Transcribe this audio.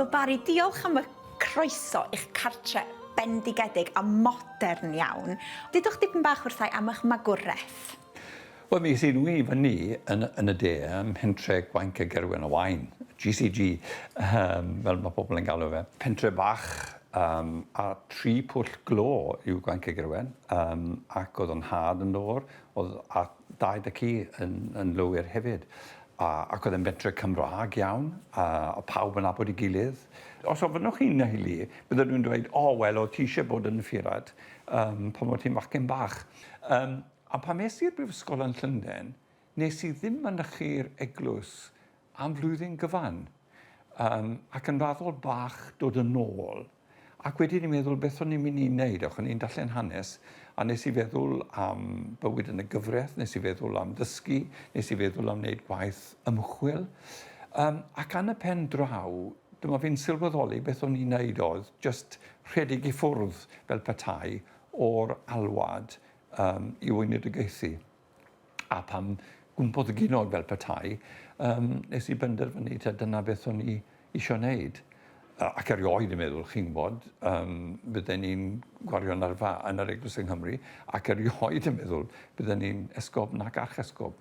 Wel Barry, diolch am y croeso i'ch cartre bendigedig a modern iawn. Dydwch dipyn bach wrthai am eich magwraeth? Wel, mi sy'n nwy fyny yn y de ym pentre Gwainc y Gerwen y Wain, GCG, fel mae pobl yn galw fe. Pentre bach a 3 pwll glo yw Gwainc y Gerwen, ac oedd yn had yn dod, a 2 ci yn lwyr hefyd. Ac oedd yn bentre Cymraeg iawn, a pawb yn abod I gilydd. Os ofynnwch chi'n neulu, bydden nhw'n dweud, wel, o ti eisiau bod yn ffurad pan oedd ti'n fachgen bach. A pan mes i'r brifysgol yn Llundain, nes I ddim mynychu'r eglwys am flwyddyn gyfan. Ac yn raddol bach dod yn ôl. Ac wedyn i'n meddwl beth o'n i'n mynd I wneud, ac o'n i'n darllen hanes, a nes I feddwl am bywyd yn y gyfraith, nes I feddwl am ddysgu, nes I feddwl am wneud gwaith ymchwil. Ac yn y pen draw, dyma fi'n sylweddoli beth o'n i'n wneud oedd just rhedeg I ffwrdd fel petai o'r alwad I gweinidogaethu. A pam cwympodd y geiniog fel petai, nes I benderfynu dyna beth o'n I eisiau wneud. Ac erioed yn meddwl, chi'n gwybod, bydden ni'n gwario'n arfa yn yr Eglwys yng Nghymru, ac erioed yn meddwl bydden ni'n esgob nac archesgob.